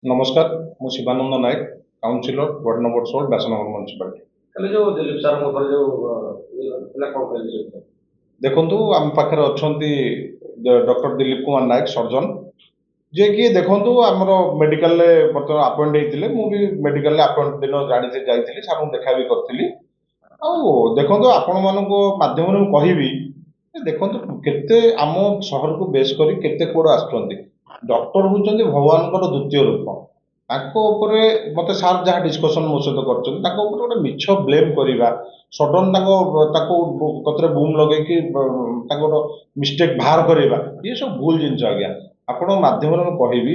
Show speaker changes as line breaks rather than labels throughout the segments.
नमस्कार ମୁଁ Shivananda Nayak councillor ward number 16 Byasanagar municipality.
କାଲି ଯୋଉ ଦିଲ୍ଲୀପ ସାରଙ୍କ ଉପରେ ଯୋଉ ଇଏ ଥିଲା କଣ କହିଲେ ସେ ବିଷୟରେ?
ଦେଖନ୍ତୁ ଆମ ପାଖରେ ଅଛନ୍ତି ଡକ୍ଟର ଦିଲ୍ଲୀପ କୁମାର ନାୟକ ସର୍ଜନ, ଯିଏକି ଦେଖନ୍ତୁ ଆମର ମେଡିକାଲରେ ବର୍ତ୍ତମାନ ଆପଏଣ୍ଟ ହେଇଥିଲେ। ମୁଁ ବି ମେଡିକାଲରେ ଆପଏଣ୍ଟ ଦିନ ଜାଣିଥିଲି, ଯାଇଥିଲି, ସାରଙ୍କୁ ଦେଖା ବି କରିଥିଲି। ଆଉ ଦେଖନ୍ତୁ ଆପଣମାନଙ୍କ ମାଧ୍ୟମରେ ମୁଁ କହିବି ଯେ ଦେଖନ୍ତୁ କେତେ ଆମ ସହରକୁ ବେଶ କରି କେତେ କୁଆଡେ ଆସୁଛନ୍ତି। ଡକ୍ଟର ହଉଛନ୍ତି ଭଗବାନଙ୍କର ଦ୍ୱିତୀୟ ରୂପ। ତାଙ୍କ ଉପରେ ମତେ ସାର୍ ଯାହା ଡିସ୍କସନ ମୋ ସହିତ କରିଛନ୍ତି, ତାଙ୍କ ଉପରେ ଗୋଟେ ମିଛ ବ୍ଲେମ କରିବା, ସଡନ ତାଙ୍କୁ କତରେ ବୁମ୍ ଲଗେଇକି ତାଙ୍କର ମିଷ୍ଟେକ୍ ବାହାର କରିବା, ଇଏ ସବୁ ଭୁଲ ଜିନିଷ ଆଜ୍ଞା। ଆପଣଙ୍କ ମାଧ୍ୟମରେ ମୁଁ କହିବି,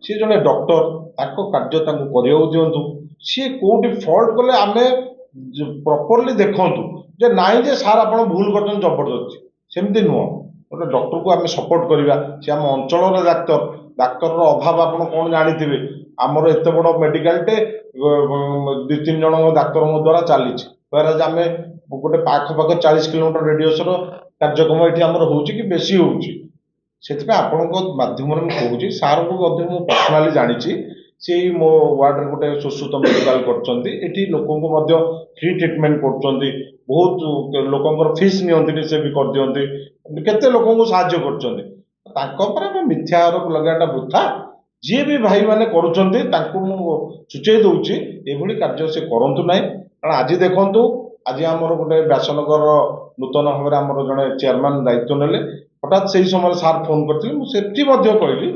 ସିଏ ଜଣେ ଡକ୍ଟର, ତାଙ୍କ କାର୍ଯ୍ୟ ତାଙ୍କୁ କରିବାକୁ ଦିଅନ୍ତୁ। ସିଏ କୋଉଠି ଫଲ୍ଟ କଲେ ଆମେ ପ୍ରପରଲି ଦେଖନ୍ତୁ ଯେ ନାଇଁ ଯେ ସାର୍ ଆପଣ ଭୁଲ କରୁଛନ୍ତି ଜବରଦସ୍ତି, ସେମିତି ନୁହଁ। ଗୋଟେ ଡକ୍ଟରକୁ ଆମେ ସପୋର୍ଟ କରିବା। ସେ ଆମ ଅଞ୍ଚଳର ଡାକ୍ତର, ଡାକ୍ତରର ଅଭାବ ଆପଣ କଣ ଜାଣିଥିବେ। ଆମର ଏତେ ବଡ ମେଡିକାଲଟେ ଦୁଇ ତିନି ଜଣଙ୍କ ଡାକ୍ତରଙ୍କ ଦ୍ୱାରା ଚାଲିଛି, ଆମେ ଗୋଟେ ପାଖାପାଖି 40 କିଲୋମିଟର ରେଡିୟସର କାର୍ଯ୍ୟକ୍ରମ ଏଠି ଆମର ହଉଛି କି ବେଶୀ ହଉଛି। ସେଥିପାଇଁ ଆପଣଙ୍କ ମାଧ୍ୟମରେ ମୁଁ କହୁଛି, ସାର୍ଙ୍କୁ ମଧ୍ୟ ମୁଁ ପର୍ସନାଲି ଜାଣିଛି। ସେଇ ମୋ ୱାର୍ଡରେ ଗୋଟେ ସୁଶ୍ରୁତ ମେଡିକାଲ କରିଛନ୍ତି, ଏଠି ଲୋକଙ୍କୁ ମଧ୍ୟ ଫ୍ରି ଟ୍ରିଟମେଣ୍ଟ କରୁଛନ୍ତି। ବହୁତ ଲୋକଙ୍କର ଫିସ୍ ନିଅନ୍ତିନି, ସେ ବି କରିଦିଅନ୍ତି। କେତେ ଲୋକଙ୍କୁ ସାହାଯ୍ୟ କରୁଛନ୍ତି। ତାଙ୍କ ଉପରେ ଆମେ ମିଥ୍ୟା ଆରୋପ ଲଗାଇବାଟା ବୃଥା। ଯିଏ ବି ଭାଇମାନେ କରୁଛନ୍ତି ତାଙ୍କୁ ମୁଁ ସୂଚେଇ ଦଉଛି ଏଭଳି କାର୍ଯ୍ୟ ସେ କରନ୍ତୁ ନାହିଁ। କାରଣ ଆଜି ଦେଖନ୍ତୁ, ଆଜି ଆମର ଗୋଟେ ବ୍ୟାସନଗର ନୂତନ ଭାବରେ ଆମର ଜଣେ ଚେୟାରମ୍ୟାନ ଦାୟିତ୍ୱ ନେଲେ। ହଠାତ୍ ସେଇ ସମୟରେ ସାର୍ ଫୋନ କରିଥିଲେ, ମୁଁ ସେଠି ମଧ୍ୟ କହିଲି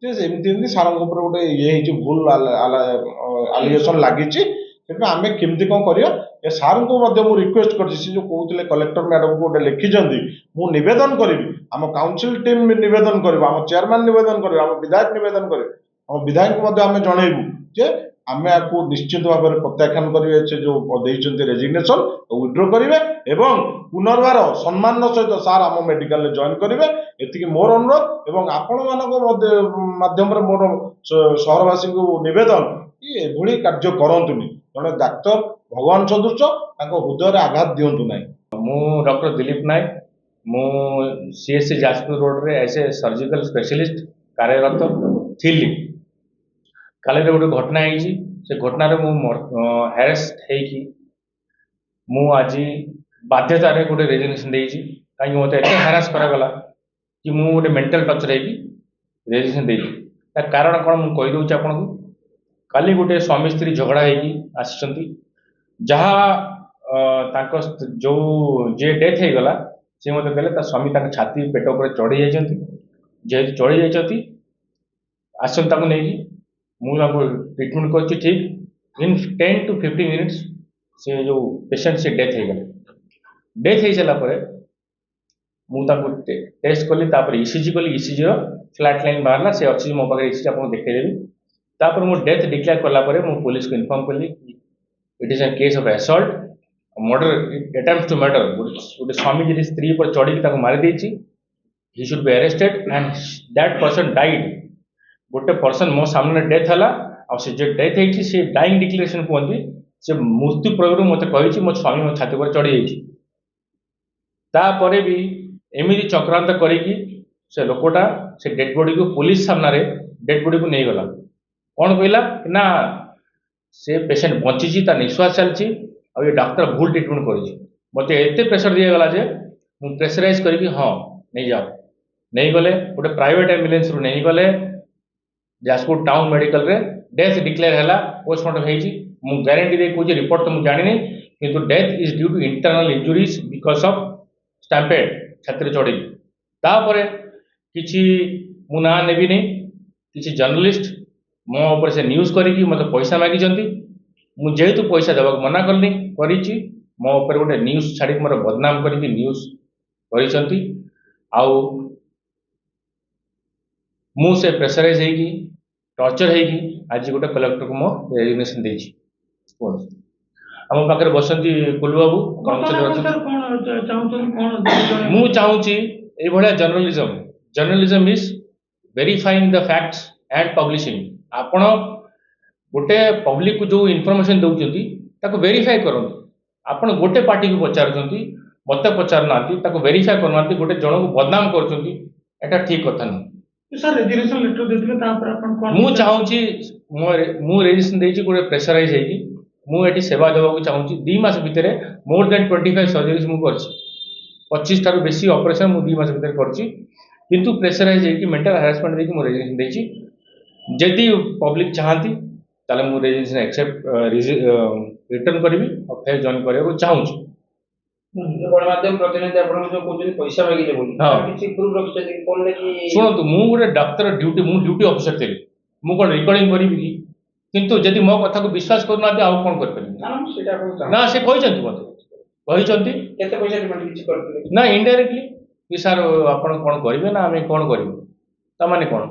ଯେ ଏମିତି ଏମିତି ସାରଙ୍କ ଉପରେ ଗୋଟେ ଇଏ ହେଇଛି, ଭୁଲ ଆଲିଗେସନ ଲାଗିଛି। ସେଥିପାଇଁ ଆମେ କେମିତି କଣ କରିବା, ଏ ସାରଙ୍କୁ ମଧ୍ୟ ମୁଁ ରିକ୍ୱେଷ୍ଟ କରିଛି। ସେ ଯୋଉ କହୁଥିଲେ କଲେକ୍ଟର ମ୍ୟାଡମକୁ ଗୋଟେ ଲେଖିଛନ୍ତି, ମୁଁ ନିବେଦନ କରିବି, ଆମ କାଉନସିଲ ଟିମ୍ ନିବେଦନ କରିବ, ଆମ ଚେୟାରମ୍ୟାନ ନିବେଦନ କରିବେ, ଆମ ବିଧାୟକ ନିବେଦନ କରିବେ, ଆମ ବିଧାୟକଙ୍କୁ ମଧ୍ୟ ଆମେ ଜଣେଇବୁ ଯେ ଆମେ ଆକୁ ନିଶ୍ଚିତ ଭାବରେ ପ୍ରତ୍ୟାଖ୍ୟାନ କରିବେ। ସେ ଯୋଉ ଦେଇଛନ୍ତି ରେଜିଗ୍ନେସନ ୱିଡ୍ର କରିବେ ଏବଂ ପୁନର୍ବାର ସମ୍ମାନର ସହିତ ସାର୍ ଆମ ମେଡିକାଲରେ ଜଏନ କରିବେ। ଏତିକି ମୋର ଅନୁରୋଧ ଏବଂ ଆପଣମାନଙ୍କ ମାଧ୍ୟମରେ ମୋର ସହରବାସୀଙ୍କୁ ନିବେଦନ କି ଏଭଳି କାର୍ଯ୍ୟ କରନ୍ତୁନି। ଜଣେ ଡାକ୍ତର ଭଗବାନ ସଦୃଶ, ତାଙ୍କ ହୃଦୟରେ ଆଘାତ ଦିଅନ୍ତୁ ନାହିଁ।
ମୁଁ ଡକ୍ଟର ଦିଲ୍ଲୀପ ନାୟକ। ମୁଁ ସିଏସସି ଯାଜପୁର ରୋଡରେ ଏଜ୍ ଏ ସର୍ଜିକାଲ ସ୍ପେଶାଲିଷ୍ଟ କାର୍ଯ୍ୟରତ ଥିଲି। କାଲିରେ ଗୋଟେ ଘଟଣା ହେଇଛି। ସେ ଘଟଣାରେ ମୁଁ ହ୍ୟାରେସ୍ ହେଇକି ମୁଁ ଆଜି ବାଧ୍ୟତାରେ ଗୋଟେ ରେଜିଗ୍ନେସନ ଦେଇଛି। କାହିଁକି ମୋତେ ଏତେ ହ୍ୟାରାସ କରାଗଲା କି ମୁଁ ଗୋଟେ ମେଣ୍ଟାଲ ଟର୍ଚର ହେଇକି ରେଜିଗ୍ନେସନ ଦେଇଛି। ତା କାରଣ କ'ଣ ମୁଁ କହିଦେଉଛି ଆପଣଙ୍କୁ। କାଲି ଗୋଟେ ସ୍ୱାମୀ ସ୍ତ୍ରୀ ଝଗଡ଼ା ହେଇକି ଆସିଛନ୍ତି, ଯାହା ତାଙ୍କ ଯୋଉ ଯିଏ ଡେଥ୍ ହେଇଗଲା ସେ ମୋତେ କହିଲେ ତା ସ୍ୱାମୀ ତାଙ୍କ ଛାତି ପେଟ ଉପରେ ଚଢ଼ି ଯାଇଛନ୍ତି। ଯେହେତୁ ଚଢ଼ି ଯାଇଛନ୍ତି, ଆସିଛନ୍ତି ତାକୁ ନେଇକି। ମୁଁ ତାଙ୍କୁ ଟ୍ରିଟମେଣ୍ଟ କରିଛି ଠିକ୍। ଇନ୍ 10 to 15 ମିନିଟ୍ସ ସେ ଯୋଉ ପେସେଣ୍ଟ ସେ ଡେଥ୍ ହେଇଗଲେ। ଡେଥ୍ ହେଇସାରିଲା ପରେ ମୁଁ ତାଙ୍କୁ ଟେଷ୍ଟ କଲି, ତାପରେ ଇସିଜି କଲି। ଇସିଜିର ଫ୍ଲାଟ୍ ଲାଇନ୍ ବାହାରିଲା, ସେ ଅଛି ମୋ ପାଖରେ, ଇସିଜି ଆପଣଙ୍କୁ ଦେଖେଇଦେବି। ତାପରେ ମୁଁ ଡେଥ୍ ଡିକ୍ଲେୟାର କଲା ପରେ ମୁଁ ପୋଲିସକୁ ଇନଫର୍ମ କଲି it is a case of assault, murder, attempt to murder. ଗୋଟେ ସ୍ୱାମୀ ଯଦି ସ୍ତ୍ରୀ ଉପରେ ଚଢ଼ିକି ତାକୁ ମାରିଦେଇଛି, he should be arrested and that person died. ଗୋଟେ ପର୍ସନ୍ ମୋ ସାମ୍ନାରେ ଡେଥ୍ ହେଲା, ଆଉ ସେ ଯେ ଡେଥ୍ ହେଇଛି ସେ ଡାଇଂ ଡିକ୍ଲେରେସନ୍ କୁହନ୍ତି। ସେ ମୃତ୍ୟୁ ପ୍ରୟୋଗରୁ ମୋତେ କହିଛି ମୋ ସ୍ୱାମୀ ମୋ ଛାତି ଉପରେ ଚଢ଼ିଯାଇଛି। ତାପରେ ବି ଏମିତି ଚକ୍ରାନ୍ତ କରିକି ସେ ଲୋକଟା ସେ ଡେଡ୍ ବଡିକୁ ପୋଲିସ ସାମ୍ନାରେ ଡେଡ୍ ବଡିକୁ ନେଇଗଲା। କ'ଣ କହିଲା ନା ସେ ପେସେଣ୍ଟ ବଞ୍ଚିଛି, ତା ନିଶ୍ୱାସ ଚାଲିଛି, ଆଉ ଏ ଡାକ୍ତର ଭୁଲ ଟ୍ରିଟମେଣ୍ଟ କରିଛି। ମୋତେ ଏତେ ପ୍ରେସର ଦିଆଗଲା ଯେ ମୁଁ ପ୍ରେସରାଇଜ କରିକି ହଁ ନେଇଯାଅ, ନେଇଗଲେ। ଗୋଟେ ପ୍ରାଇଭେଟ ଆମ୍ବୁଲାନ୍ସରୁ ନେଇଗଲେ। ଯାଜପୁର ଟାଉନ ମେଡିକାଲରେ ଡେଥ୍ ଡିକ୍ଲେୟାର ହେଲା, ପୋଷ୍ଟମର୍ଟମ ହେଇଛି। ମୁଁ ଗ୍ୟାରେଣ୍ଟି ଦେଇ କହୁଛି, ରିପୋର୍ଟ ତ ମୁଁ ଜାଣିନି, କିନ୍ତୁ death is due to internal injuries because of stampede, ଛାତିରେ ଚଢ଼ିକି। ତାପରେ କିଛି ମୁଁ ନାଁ ନେବିନି, କିଛି ଜର୍ଣ୍ଣାଲିଷ୍ଟ ମୋ ଉପରେ ସେ ନ୍ୟୁଜ୍ କରିକି ମୋତେ ପଇସା ମାଗିଛନ୍ତି। ମୁଁ ଯେହେତୁ ପଇସା ଦେବାକୁ ମନା କରିଛି, ମୋ ଉପରେ ଗୋଟେ ନ୍ୟୁଜ୍ ଛାଡ଼ିକି ମୋର ବଦନାମ କରିକି ନ୍ୟୁଜ୍ କରିଛନ୍ତି। ଆଉ ମୁଁ ସେ ପ୍ରେସରାଇଜ ହେଇକି ଟର୍ଚର ହେଇକି ଆଜି ଗୋଟେ କଲେକ୍ଟରକୁ ମୋ ରେଜିଗ୍ନେସନ ଦେଇଛି। ଆମ ପାଖରେ ବସନ୍ତି କୁଲୁ ବାବୁ, ମୁଁ ଚାହୁଁଛି ଏଇଭଳିଆ journalism is verifying the facts and publishing. ଆପଣ ଗୋଟେ ପବ୍ଲିକକୁ ଯୋଉ ଇନଫର୍ମେସନ ଦଉଛନ୍ତି ତାକୁ ଭେରିଫାଏ କରନ୍ତୁ। ଆପଣ ଗୋଟେ ପାର୍ଟିକୁ ପଚାରୁଛନ୍ତି, ମୋତେ ପଚାରୁନାହାନ୍ତି, ତାକୁ ଭେରିଫାଏ କରୁନାହାନ୍ତି, ଗୋଟେ ଜଣକୁ ବଦନାମ କରୁଛନ୍ତି, ଏଟା ଠିକ କଥା ନୁହେଁ।
ସାର୍ ରେଜିଗ୍ନେସନ ଲେଟର ଦେଇଥିଲେ ତାପରେ ଆପଣ କଣ
ମୁଁ ଚାହୁଁଛି ମୁଁ ରେଜିଷ୍ଟ୍ରେସନ ଦେଇଛି ଗୋଟେ ପ୍ରେସରାଇଜ ହେଇକି ମୁଁ ଏଠି ସେବା ଦେବାକୁ ଚାହୁଁଛି 2 ମାସ ଭିତରେ ମୋର ଦେନ୍ 25 ସର୍ଜରିଜ ମୁଁ କରିଛି 25 ଠାରୁ ବେଶୀ ଅପରେସନ ମୁଁ 2 ମାସ ଭିତରେ କରିଛି କିନ୍ତୁ ପ୍ରେସରାଇଜ ହେଇକି ମେଣ୍ଟାଲ ହାରାସମେଣ୍ଟ ଦେଇକି ମୁଁ ରେଜିଗ୍ନେସନ ଦେଇଛି ଯଦି ପବ୍ଲିକ ଚାହାନ୍ତି ତାହେଲେ ମୁଁ ରେଜିଗ୍ନେସନ ଆକ୍ସେପ୍ଟ ରିଟର୍ନ କରିବି ଆଉ ଫେର ଜଏନ୍ କରିବାକୁ ଚାହୁଁଛି।
ଗଣମାଧ୍ୟମ ପ୍ରତିନିଧି ଆପଣଙ୍କୁ ଯୋଉ କହୁଛନ୍ତି ପଇସା ମାଗିଲେ ବୋଲି
ହଁ।
ତାର କିଛି ପ୍ରୁଫ୍ ରଖିଛନ୍ତି କି କଣ କି
ଶୁଣନ୍ତୁ ମୁଁ ଗୋଟେ ଡାକ୍ତର ଡ୍ୟୁଟି ଅଫିସର ଥିଲି ମୁଁ କଣ ରେକର୍ଡିଂ କରିବି କି କିନ୍ତୁ ଯଦି ମୋ କଥାକୁ ବିଶ୍ୱାସ କରୁନାହାନ୍ତି ଆଉ କଣ କରିପାରିବି
ନା ମୁଁ ସେଇଟା ଆପଣଙ୍କୁ
ନା
ଚାହୁଁଛି।
ସେ କହିଛନ୍ତି ମୋତେ କହିଛନ୍ତି
କେତେ ପଇସା ଡିମାଣ୍ଡ କିଛି କରିଥିଲେ?
ନା ଇନଡାଇରେକ୍ଟଲି କି ସାର୍ ଆପଣ କଣ କରିବେ ନା ଆମେ କଣ କରିବୁ ତାମାନେ କଣ